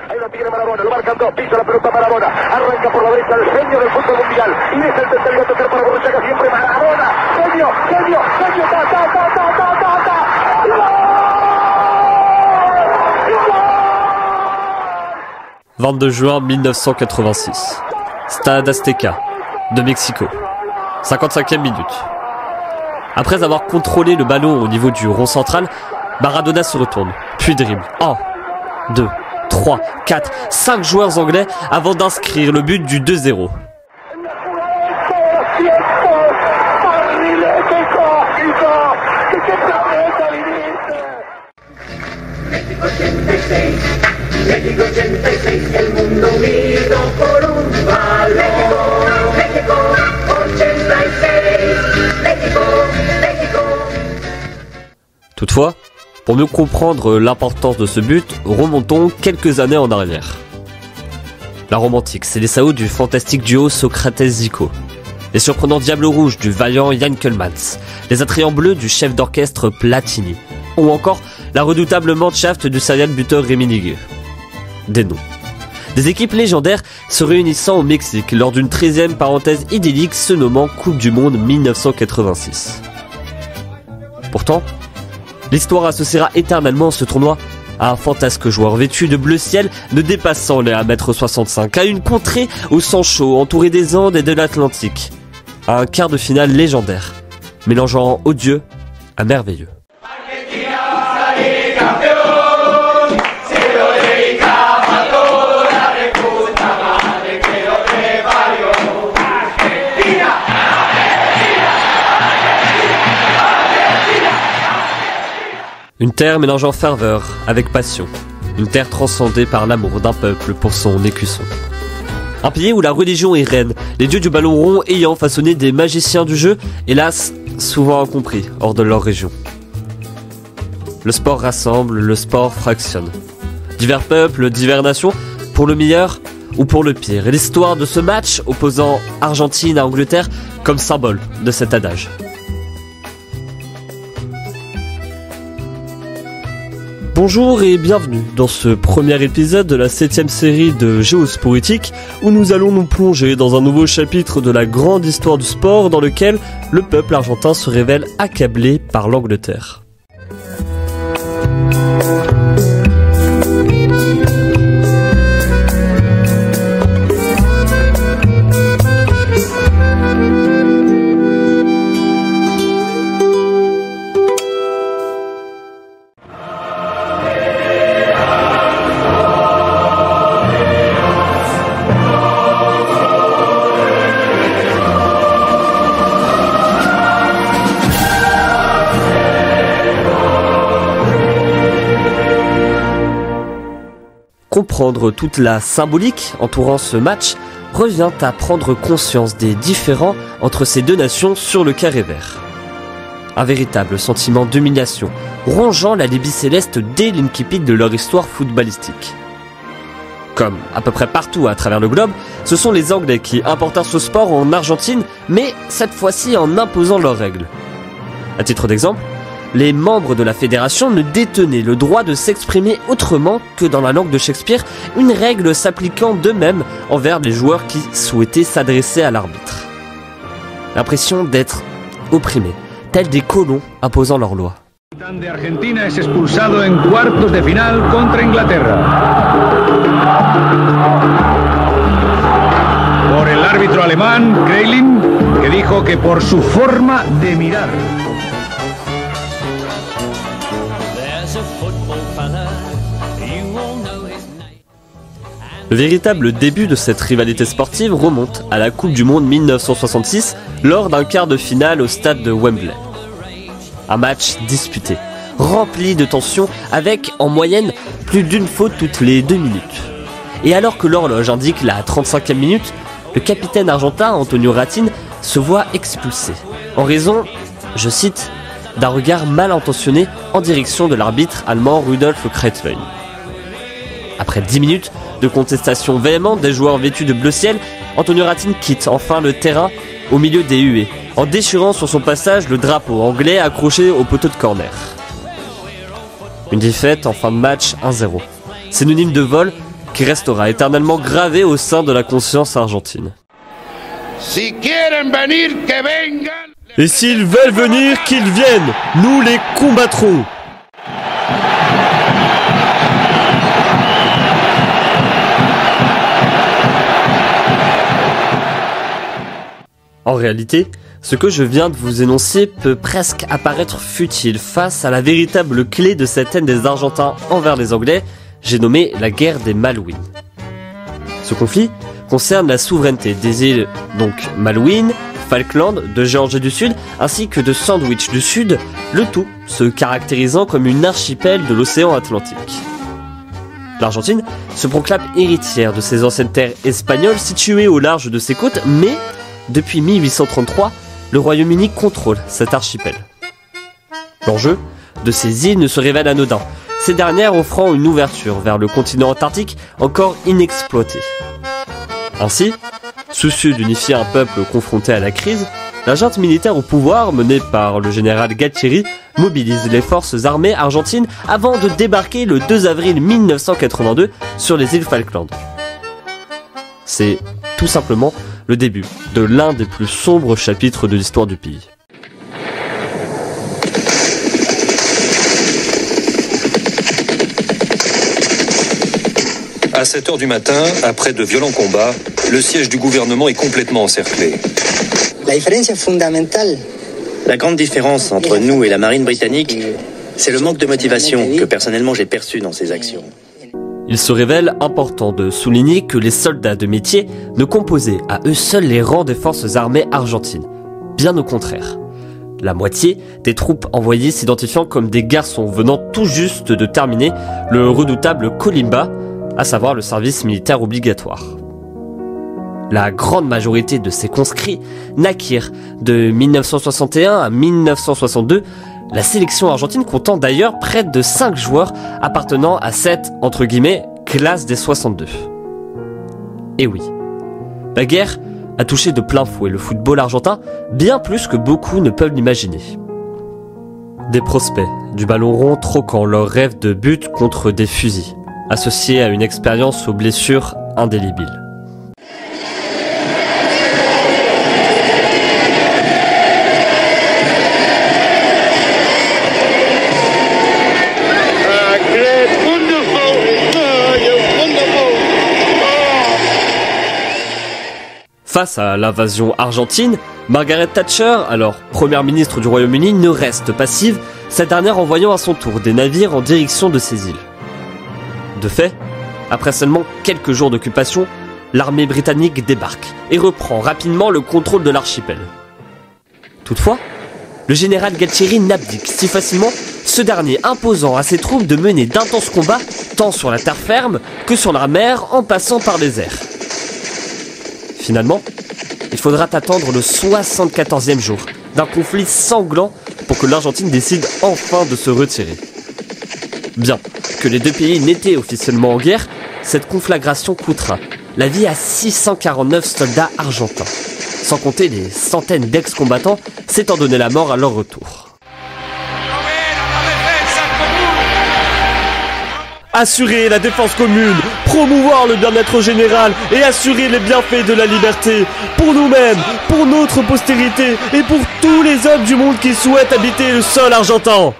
Ahí lo tiene Maradona, lo marcan dos, pisa la pelota Maradona, arranca por la derecha el genio del fútbol mundial, y es el tercer tocar para Borruchaga, siempre Maradona, genio, ta. « 22 juin 1986. Stade Azteca, de Mexico. 55e minute. Après avoir contrôlé le ballon au niveau du rond central, Maradona se retourne, puis dribble. 1, 2, 3, 4, 5 joueurs anglais avant d'inscrire le but du 2-0. México 86, el mundo unido por un balón. México 86, México. Toutefois, pour mieux comprendre l'importance de ce but, remontons quelques années en arrière. La Rome antique, c'est les Sao du fantastique duo Socrates-Zico, les surprenants Diables Rouges du vaillant Jan Kellmans, les attrayants bleus du chef d'orchestre Platini, ou encore la redoutable Mannschaft du serial buteur Rummenigge. Des noms. Des équipes légendaires se réunissant au Mexique lors d'une 13e parenthèse idyllique se nommant Coupe du Monde 1986. Pourtant, l'histoire associera éternellement ce tournoi à un fantasque joueur vêtu de bleu ciel ne dépassant les 1,65 m, à une contrée au sang chaud entourée des Andes et de l'Atlantique, à un quart de finale légendaire, mélangeant odieux à merveilleux. Une terre mélangeant ferveur avec passion. Une terre transcendée par l'amour d'un peuple pour son écusson. Un pays où la religion est reine, les dieux du ballon rond ayant façonné des magiciens du jeu, hélas, souvent incompris hors de leur région. Le sport rassemble, le sport fractionne. Divers peuples, diverses nations, pour le meilleur ou pour le pire. Et l'histoire de ce match opposant Argentine à Angleterre comme symbole de cet adage. Bonjour et bienvenue dans ce premier épisode de la 7e série de Géosporétique où nous allons nous plonger dans un nouveau chapitre de la grande histoire du sport dans lequel le peuple argentin se révèle accablé par l'Angleterre. Comprendre toute la symbolique entourant ce match revient à prendre conscience des différends entre ces deux nations sur le carré vert. Un véritable sentiment d'humiliation, rongeant la Libye céleste dès l'incipit de leur histoire footballistique. Comme à peu près partout à travers le globe, ce sont les Anglais qui importèrent ce sport en Argentine, mais cette fois-ci en imposant leurs règles. À titre d'exemple, les membres de la fédération ne détenaient le droit de s'exprimer autrement que dans la langue de Shakespeare, une règle s'appliquant d'eux-mêmes envers les joueurs qui souhaitaient s'adresser à l'arbitre. L'impression d'être opprimés, tels des colons imposant leurs lois. De Argentina es expulsado en cuartos de final contra Inglaterra. Por el árbitro alemán, Kreilin, que dijo que por su forma de mirar. Le véritable début de cette rivalité sportive remonte à la Coupe du Monde 1966 lors d'un quart de finale au stade de Wembley. Un match disputé, rempli de tensions avec en moyenne plus d'une faute toutes les 2 minutes. Et alors que l'horloge indique la 35e minute, le capitaine argentin Antonio Ratin se voit expulsé en raison, je cite, d'un regard mal intentionné en direction de l'arbitre allemand Rudolf Kreitlein. Après 10 minutes de contestation véhémente des joueurs vêtus de bleu ciel, Antonio Ratin quitte enfin le terrain au milieu des huées, en déchirant sur son passage le drapeau anglais accroché au poteau de corner. Une défaite en fin de match 1-0, synonyme de vol qui restera éternellement gravé au sein de la conscience argentine. Si quieren venir, que vengan. Et s'ils veulent venir, qu'ils viennent, nous les combattrons. En réalité, ce que je viens de vous énoncer peut presque apparaître futile face à la véritable clé de cette haine des Argentins envers les Anglais, j'ai nommé la guerre des Malouines. Ce conflit concerne la souveraineté des îles donc Malouines, Falkland, de Géorgie du Sud, ainsi que de Sandwich du Sud, le tout se caractérisant comme une archipel de l'océan Atlantique. L'Argentine se proclame héritière de ses anciennes terres espagnoles situées au large de ses côtes, mais depuis 1833, le Royaume-Uni contrôle cet archipel. L'enjeu de ces îles ne se révèle anodin, ces dernières offrant une ouverture vers le continent antarctique encore inexploité. Ainsi, soucieux d'unifier un peuple confronté à la crise, la junte militaire au pouvoir, menée par le général Galtieri, mobilise les forces armées argentines avant de débarquer le 2 avril 1982 sur les îles Falkland. C'est tout simplement le début de l'un des plus sombres chapitres de l'histoire du pays. À 7h du matin, après de violents combats, le siège du gouvernement est complètement encerclé. La grande différence entre nous et la marine britannique, c'est le manque de motivation que personnellement j'ai perçu dans ces actions. Il se révèle important de souligner que les soldats de métier ne composaient à eux seuls les rangs des forces armées argentines. Bien au contraire. La moitié des troupes envoyées s'identifiant comme des garçons venant tout juste de terminer le redoutable Colimba, à savoir le service militaire obligatoire. La grande majorité de ces conscrits naquirent de 1961 à 1962, la sélection argentine comptant d'ailleurs près de 5 joueurs appartenant à cette, entre guillemets, classe des 62. Et oui, la guerre a touché de plein fouet le football argentin, bien plus que beaucoup ne peuvent l'imaginer. Des prospects du ballon rond troquant leurs rêves de but contre des fusils, associés à une expérience aux blessures indélébiles. Face à l'invasion argentine, Margaret Thatcher, alors première ministre du Royaume-Uni, ne reste passive, cette dernière envoyant à son tour des navires en direction de ces îles. De fait, après seulement quelques jours d'occupation, l'armée britannique débarque et reprend rapidement le contrôle de l'archipel. Toutefois, le général Galtieri n'abdique si facilement, ce dernier imposant à ses troupes de mener d'intenses combats tant sur la terre ferme que sur la mer en passant par les airs. Finalement, il faudra attendre le 74e jour d'un conflit sanglant pour que l'Argentine décide enfin de se retirer. Bien que les deux pays n'étaient officiellement en guerre, cette conflagration coûtera la vie à 649 soldats argentins, sans compter les centaines d'ex-combattants s'étant donné la mort à leur retour. Assurer la défense commune, promouvoir le bien-être général et assurer les bienfaits de la liberté pour nous-mêmes, pour notre postérité et pour tous les hommes du monde qui souhaitent habiter le sol argentin.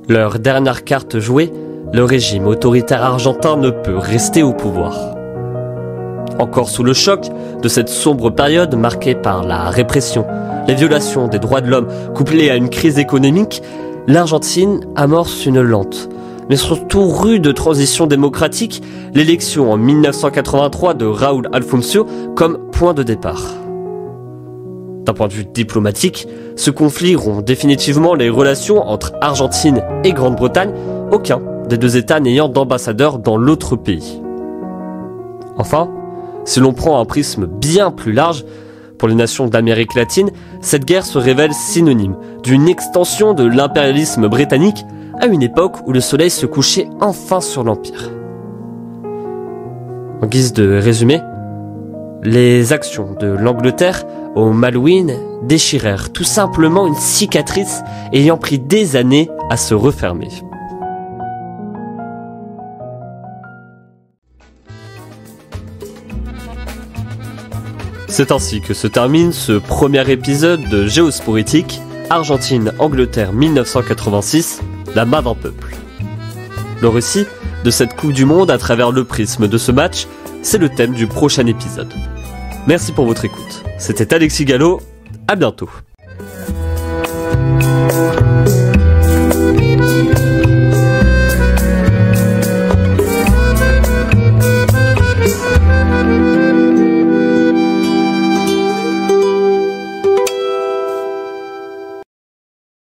Leur dernière carte jouée, le régime autoritaire argentin ne peut rester au pouvoir. Encore sous le choc de cette sombre période marquée par la répression, les violations des droits de l'homme couplées à une crise économique, l'Argentine amorce une lente, mais surtout rude transition démocratique, l'élection en 1983 de Raúl Alfonsín comme point de départ. D'un point de vue diplomatique, ce conflit rompt définitivement les relations entre Argentine et Grande-Bretagne, aucun des deux États n'ayant d'ambassadeur dans l'autre pays. Enfin, si l'on prend un prisme bien plus large, pour les nations d'Amérique latine, cette guerre se révèle synonyme d'une extension de l'impérialisme britannique à une époque où le soleil se couchait enfin sur l'Empire. En guise de résumé, les actions de l'Angleterre aux Malouines déchirèrent tout simplement une cicatrice ayant pris des années à se refermer. C'est ainsi que se termine ce premier épisode de Géopolitique, Argentine-Angleterre 1986, la main d'un peuple. Le récit de cette Coupe du Monde à travers le prisme de ce match, c'est le thème du prochain épisode. Merci pour votre écoute. C'était Alexis Gallo, à bientôt.